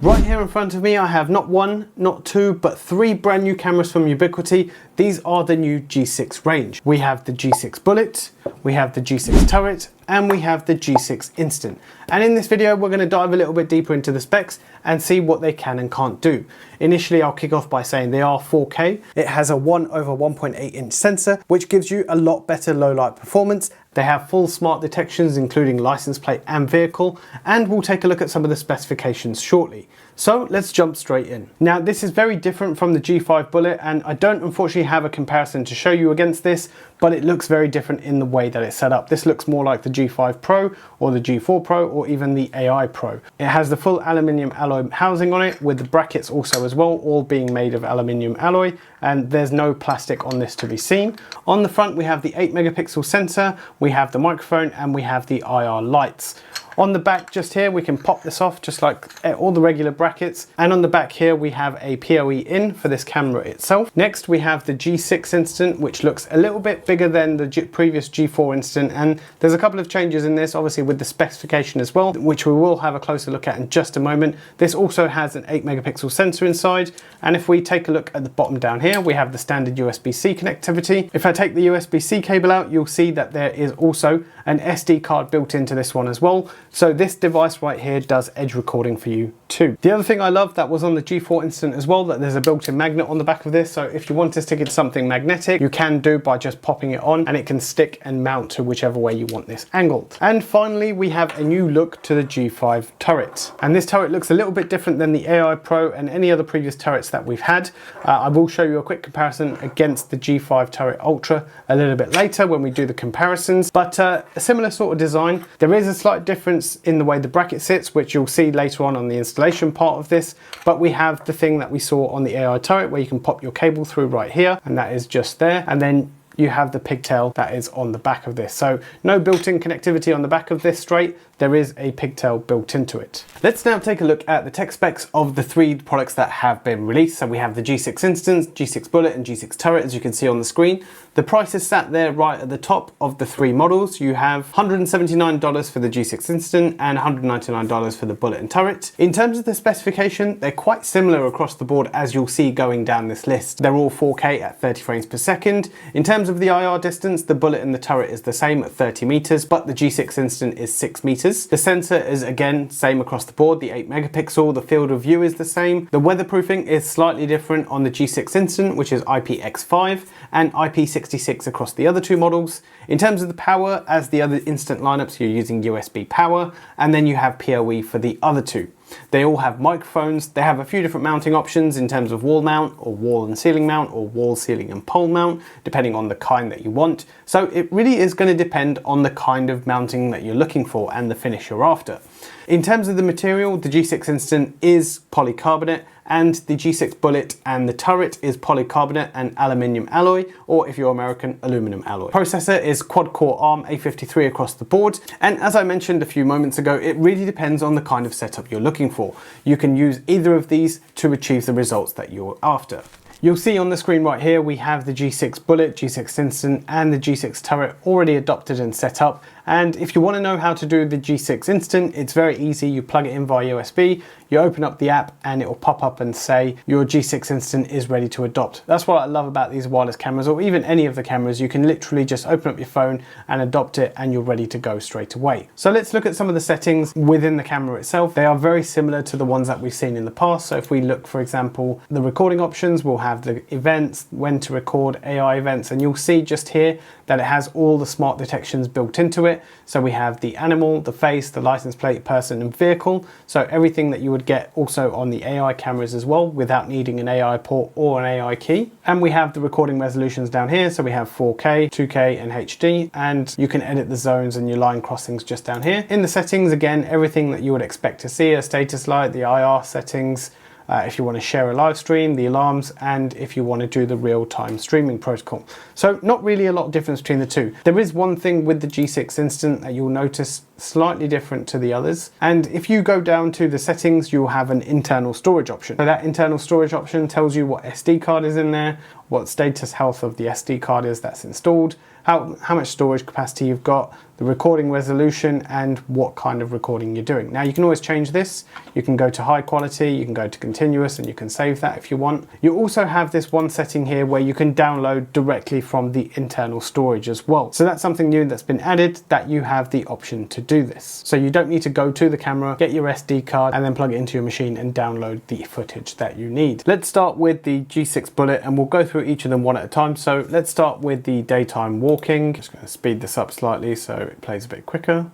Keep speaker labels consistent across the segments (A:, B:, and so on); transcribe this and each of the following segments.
A: Right here in front of me I have not one, not two, but three brand new cameras from Ubiquiti. These are the new G6 range. We have the G6 Bullet, we have the G6 Turret, and we have the G6 Instant. And in this video we're going to dive a little bit deeper into the specs and see what they can and can't do. Initially I'll kick off by saying they are 4K. It has a 1/1.8 inch sensor, which gives you a lot better low light performance. They have full smart detections including license plate and vehicle, and we'll take a look at some of the specifications shortly. So let's jump straight in. Now this is very different from the G5 Bullet, and I don't unfortunately have a comparison to show you against this, but it looks very different in the way that it's set up. This looks more like the G5 Pro or the G4 Pro or even the AI Pro. It has the full aluminium alloy housing on it, with the brackets also as well, all being made of aluminium alloy, and there's no plastic on this to be seen. On the front we have the 8 megapixel sensor, we have the microphone, and we have the IR lights. On the back just here we can pop this off just like all the regular brackets, and on the back here we have a PoE in for this camera itself. Next we have the G6 Instant, which looks a little bit bigger than the previous G4 Instant, and there's a couple of changes in this, obviously with the specification as well, which we will have a closer look at in just a moment. This also has an 8 megapixel sensor inside, and if we take a look at the bottom down here we have the standard USB-C connectivity. If I take the USB-C cable out, you'll see that there is also an SD card built into this one as well. So this device right here does edge recording for you too. The other thing I love that was on the G4 Instant as well, that there's a built-in magnet on the back of this. So if you want to stick it to something magnetic, you can do by just popping it on, and it can stick and mount to whichever way you want this angled. And finally, we have a new look to the G5 turret. And this turret looks a little bit different than the AI Pro and any other previous turrets that we've had. I will show you a quick comparison against the G5 Turret Ultra a little bit later when we do the comparisons, but a similar sort of design. There is a slight difference in the way the bracket sits, which you'll see later on the installation part of this, but we have the thing that we saw on the AI turret where you can pop your cable through right here, and that is just there, and then you have the pigtail that is on the back of this. So no built-in connectivity on the back of this straight, there is a pigtail built into it. Let's now take a look at the tech specs of the three products that have been released. So we have the G6 Instant, G6 Bullet, and G6 Turret, as you can see on the screen. The price is sat there right at the top of the three models. You have $179 for the G6 Instant and $199 for the Bullet and Turret. In terms of the specification, they're quite similar across the board, as you'll see going down this list. They're all 4K at 30 frames per second. In terms of the IR distance, the Bullet and the Turret is the same at 30 meters, but the G6 Instant is 6 meters. The sensor is again same across the board, the 8 megapixel, the field of view is the same. The weatherproofing is slightly different on the G6 Instant, which is IPX5, and IP66 across the other two models. In terms of the power, as the other Instant lineups, you're using USB power, and then you have PoE for the other two. They all have microphones. They have a few different mounting options in terms of wall mount, or wall and ceiling mount, or wall, ceiling and pole mount, depending on the kind that you want. So it really is going to depend on the kind of mounting that you're looking for and the finish you're after. In terms of the material, the G6 Instant is polycarbonate, and the G6 Bullet and the Turret is polycarbonate and aluminium alloy, or if you're American, aluminum alloy. Processor is quad-core ARM A53 across the board, and as I mentioned a few moments ago, it really depends on the kind of setup you're looking for. You can use either of these to achieve the results that you're after. You'll see on the screen right here we have the G6 Bullet, G6 Instant, and the G6 Turret already adopted and set up. And if you want to know how to do the G6 Instant, it's very easy. You plug it in via USB, you open up the app, and it will pop up and say your G6 Instant is ready to adopt. That's what I love about these wireless cameras, or even any of the cameras. You can literally just open up your phone and adopt it, and you're ready to go straight away. So let's look at some of the settings within the camera itself. They are very similar to the ones that we've seen in the past. So if we look, for example, the recording options, we'll have the events, when to record, AI events, and you'll see just here that it has all the smart detections built into it. So we have the animal, the face, the license plate, person, and vehicle. So everything that you would get also on the AI cameras as well, without needing an AI port or an AI key. And we have the recording resolutions down here. So we have 4K, 2K, and HD, and you can edit the zones and your line crossings just down here. In the settings, again, everything that you would expect to see: a status light, the IR settings, if you want to share a live stream, the alarms, and if you want to do the real-time streaming protocol. So not really a lot of difference between the two. There is one thing with the G6 Instant that you'll notice slightly different to the others. And if you go down to the settings, you'll have an internal storage option. So that internal storage option tells you what SD card is in there, what status health of the SD card is that's installed, how much storage capacity you've got, the recording resolution, and what kind of recording you're doing. Now you can always change this. You can go to high quality, you can go to continuous, and you can save that if you want. You also have this one setting here where you can download directly from the internal storage as well. So that's something new that's been added, that you have the option to do this. So you don't need to go to the camera, get your SD card, and then plug it into your machine and download the footage that you need. Let's start with the G6 Bullet, and we'll go through each of them one at a time. So let's start with the daytime walking. Just going to speed this up slightly so it plays a bit quicker.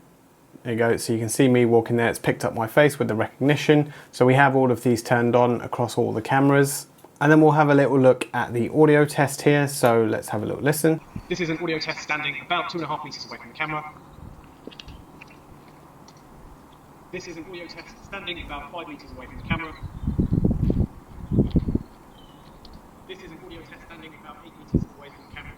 A: There you go, so you can see me walking there. It's picked up my face with the recognition. So we have all of these turned on across all the cameras. And then we'll have a little look at the audio test here. So let's have a little listen.
B: This is an audio test standing about 2.5 meters away from the camera. This is an audio test standing about 5 meters away from the camera. This is an audio test standing about 8 meters away from the camera.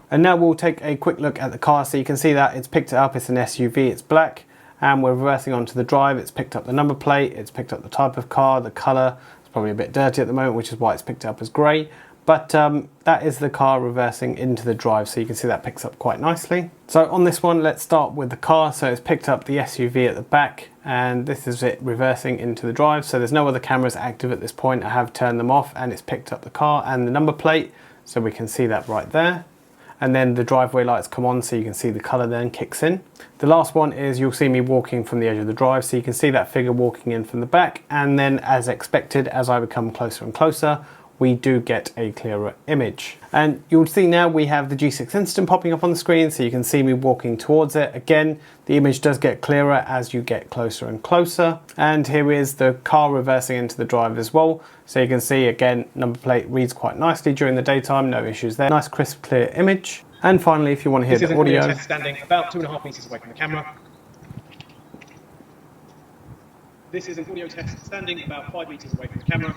A: And now we'll take a quick look at the car. So you can see that it's picked it up, it's an SUV, it's black, and we're reversing onto the drive. It's picked up the number plate, it's picked up the type of car, the color. It's probably a bit dirty at the moment, which is why it's picked up as gray. But that is the car reversing into the drive, so you can see that picks up quite nicely. So on this one, let's start with the car. So it's picked up the SUV at the back, and this is it reversing into the drive. So there's no other cameras active at this point. I have turned them off, and it's picked up the car and the number plate, so we can see that right there. And then the driveway lights come on, so you can see the color then kicks in. The last one is you'll see me walking from the edge of the drive, so you can see that figure walking in from the back. And then, as expected, as I become closer and closer, we do get a clearer image. And you'll see now we have the G6 Instant popping up on the screen, so you can see me walking towards it. Again, the image does get clearer as you get closer and closer. And here is the car reversing into the drive as well. So you can see, again, number plate reads quite nicely during the daytime, no issues there. Nice, crisp, clear image. And finally, if you want to hear the audio.
B: This is an audio test standing about 2.5 meters away from the camera. This is an audio test standing about 5 meters away from the camera.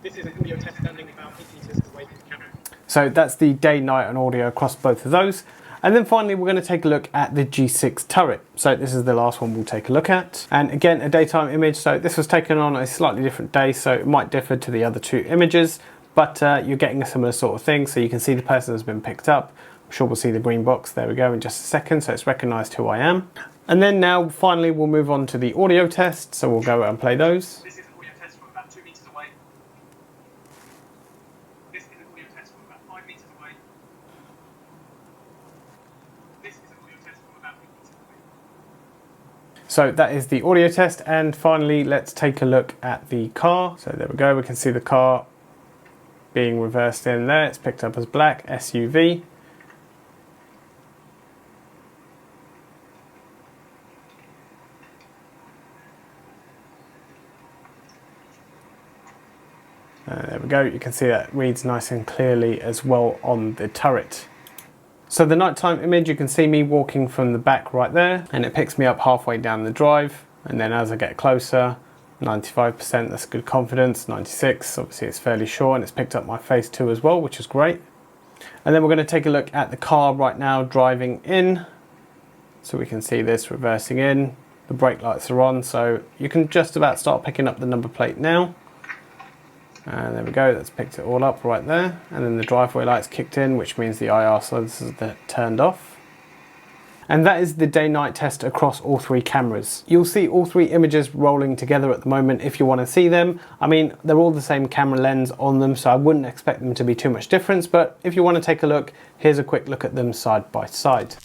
B: This is an audio test standing about 8 meters away from the camera.
A: So that's the day, night, and audio across both of those. And then finally, we're going to take a look at the G6 turret. So this is the last one we'll take a look at. And again, a daytime image. So this was taken on a slightly different day, so it might differ to the other two images, but you're getting a similar sort of thing. So you can see the person has been picked up. I'm sure we'll see the green box. There we go in just a second. So it's recognized who I am. And then now, finally, we'll move on to the audio test. So we'll go and play those.
B: This is an audio test from about 2 meters away. This is an audio test from about 5 meters away. This is an audio test from about 8 meters away.
A: So that is the audio test. And finally, let's take a look at the car. So there we go. We can see the car being reversed in there. It's picked up as black, SUV. There we go, you can see that reads nice and clearly as well on the turret. So the nighttime image, you can see me walking from the back right there, and it picks me up halfway down the drive. And then as I get closer, 95%, that's good confidence. 96, obviously it's fairly short, and it's picked up my face too as well, which is great. And then we're going to take a look at the car right now driving in. So we can see this reversing in. The brake lights are on, so you can just about start picking up the number plate now. And there we go, that's picked it all up right there. And then the driveway lights kicked in, which means the IR sensors are turned off. And that is the day-night test across all three cameras. You'll see all three images rolling together at the moment if you want to see them. I mean, they're all the same camera lens on them, so I wouldn't expect them to be too much difference. But if you want to take a look, here's a quick look at them side by side.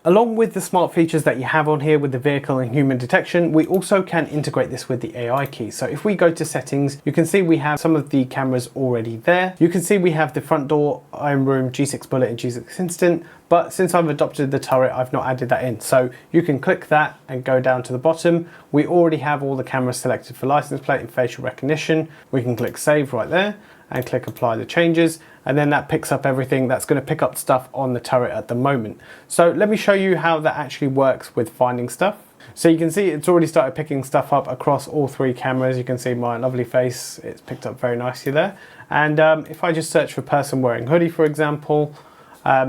A: Along with the smart features that you have on here with the vehicle and human detection, we also can integrate this with the AI key. So if we go to settings, you can see we have some of the cameras already there. You can see we have the front door, iron room, G6 Bullet and G6 Instant, but since I've adopted the turret, I've not added that in. So you can click that and go down to the bottom. We already have all the cameras selected for license plate and facial recognition. We can click save right there and click apply the changes, and then that picks up everything. That's going to pick up stuff on the turret at the moment. So let me show you how that actually works with finding stuff. So you can see it's already started picking stuff up across all 3 cameras. You can see my lovely face, it's picked up very nicely there. And if I just search for person wearing hoodie, for example,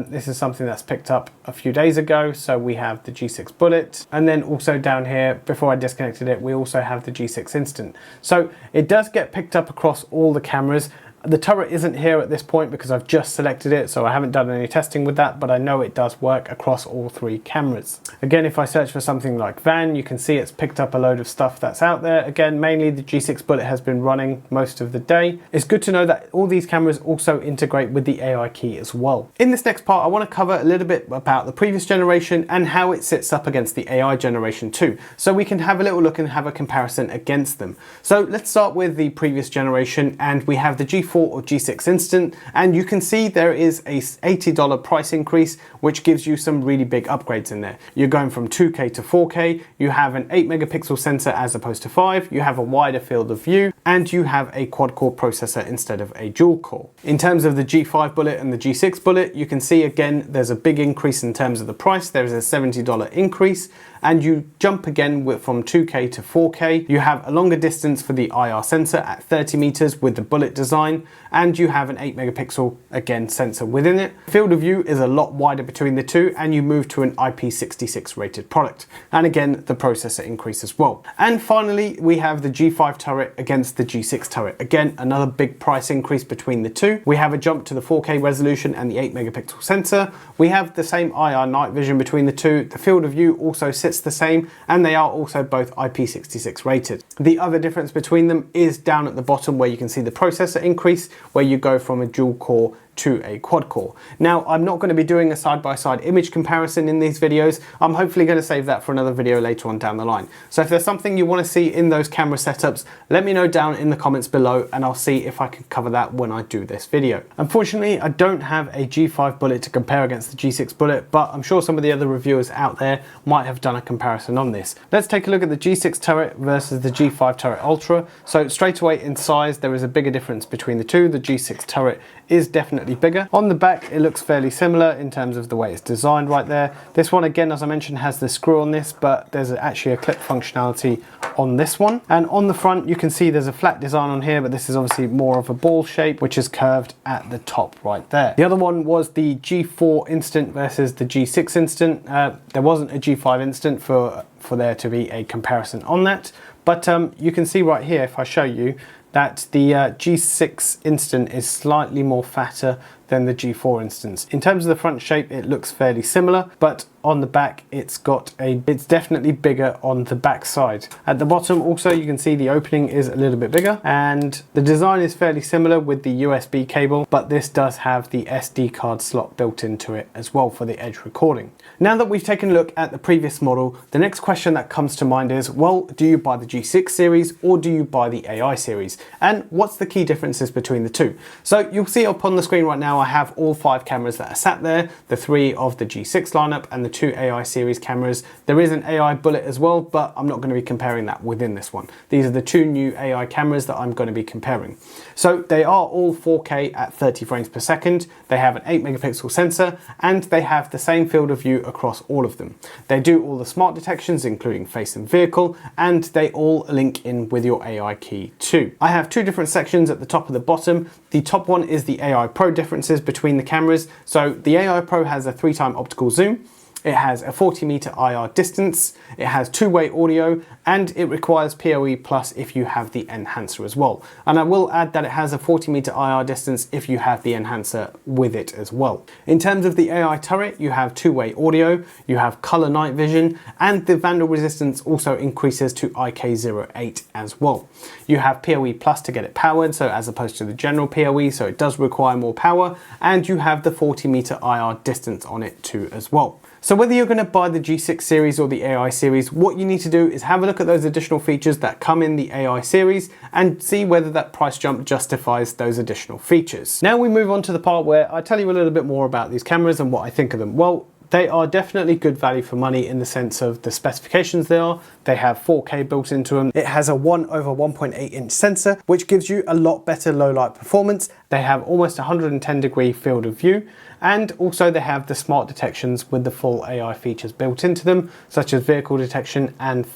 A: this is something that's picked up a few days ago. So we have the G6 Bullet, and then also down here, before I disconnected it, we also have the G6 Instant. So it does get picked up across all the cameras. The turret isn't here at this point because I've just selected it, so I haven't done any testing with that, but I know it does work across all 3 cameras. Again, if I search for something like van, you can see it's picked up a load of stuff that's out there. Again, mainly the G6 Bullet has been running most of the day. It's good to know that all these cameras also integrate with the AI key as well. In this next part, I want to cover a little bit about the previous generation and how it sits up against the AI generation too, so we can have a little look and have a comparison against them. So let's start with the previous generation, and we have the G4 or G6 Instant, and you can see there is a $80 price increase, which gives you some really big upgrades in there. You're going from 2K to 4K, you have an 8 megapixel sensor as opposed to 5, you have a wider field of view, and you have a quad core processor instead of a dual core. In terms of the G5 Bullet and the G6 Bullet, you can see again there's a big increase in terms of the price. There is a $70 increase, and you jump again from 2K to 4K. You have a longer distance for the IR sensor at 30 meters with the Bullet design, and you have an 8 megapixel, again, sensor within it. Field of view is a lot wider between the two, and you move to an IP66 rated product. And again, the processor increase as well. And finally, we have the G5 turret against the G6 turret. Again, another big price increase between the two. We have a jump to the 4K resolution and the 8 megapixel sensor. We have the same IR night vision between the two. The field of view also sits the same, and they are also both IP66 rated. The other difference between them is down at the bottom, where you can see the processor increase, where you go from a dual core to a quad core. Now, I'm not going to be doing a side-by-side image comparison in these videos. I'm hopefully going to save that for another video later on down the line. So if there's something you want to see in those camera setups, let me know down in the comments below, and I'll see if I can cover that when I do this video. Unfortunately, I don't have a G5 Bullet to compare against the G6 Bullet, but I'm sure some of the other reviewers out there might have done a comparison on this. Let's take a look at the G6 turret versus the G5 turret Ultra. So straight away in size, there is a bigger difference between the two. The G6 turret is definitely bigger. On the back, it looks fairly similar in terms of the way it's designed right there. This one, again, as I mentioned, has the screw on this, but there's actually a clip functionality on this one. And on the front, you can see there's a flat design on here, but this is obviously more of a ball shape, which is curved at the top right there. The other one was the G4 Instant versus the G6 Instant. There wasn't a G5 Instant for there to be a comparison on that, but you can see right here, if I show you, that the G6 Instant is slightly more fatter than the G4 Instant. In terms of the front shape, it looks fairly similar, but on the back, it's definitely bigger on the back side. At the bottom also, you can see the opening is a little bit bigger, and the design is fairly similar with the USB cable, but this does have the SD card slot built into it as well for the edge recording. Now that we've taken a look at the previous model, the next question that comes to mind is, well, do you buy the G6 series or do you buy the AI series? And what's the key differences between the two? So you'll see up on the screen right now, I have all 5 cameras that are sat there, the 3 of the G6 lineup and the 2 AI series cameras. There is an AI Bullet as well, but I'm not going to be comparing that within this one. These are the 2 new AI cameras that I'm going to be comparing. So they are all 4K at 30 frames per second. They have an 8 megapixel sensor, and they have the same field of view across all of them. They do all the smart detections, including face and vehicle, and they all link in with your AI key too. I have 2 different sections at the top and the bottom. The top one is the AI Pro differences between the cameras. So the AI Pro has a 3x optical zoom. It has a 40-meter IR distance, it has 2-way audio, and it requires PoE Plus if you have the enhancer as well. And I will add that it has a 40-meter IR distance if you have the enhancer with it as well. In terms of the AI turret, you have 2-way audio, you have color night vision, and the vandal resistance also increases to IK08 as well. You have PoE Plus to get it powered, so as opposed to the general PoE, so it does require more power, and you have the 40-meter IR distance on it too as well. So whether you're going to buy the G6 series or the AI series, what you need to do is have a look at those additional features that come in the AI series and see whether that price jump justifies those additional features. Now we move on to the part where I tell you a little bit more about these cameras and what I think of them. Well, they are definitely good value for money in the sense of the specifications they are. They have 4K built into them. It has a 1/1.8 inch sensor, which gives you a lot better low light performance. They have almost 110-degree field of view. And also they have the smart detections with the full AI features built into them, such as vehicle detection and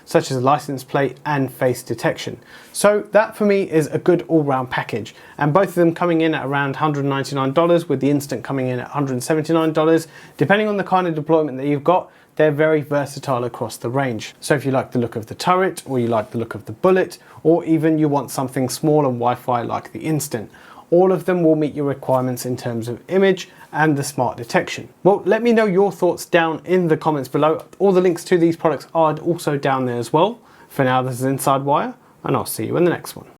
A: such as license plate and face detection. So that for me is a good all-round package, and both of them coming in at around $199 with the Instant coming in at $179. Depending on the kind of deployment that you've got, they're very versatile across the range. So if you like the look of the turret, or you like the look of the bullet, or even you want something small and Wi-Fi like the Instant, all of them will meet your requirements in terms of image and the smart detection. Well, let me know your thoughts down in the comments below. All the links to these products are also down there as well. For now, this is Inside Wire, and I'll see you in the next one.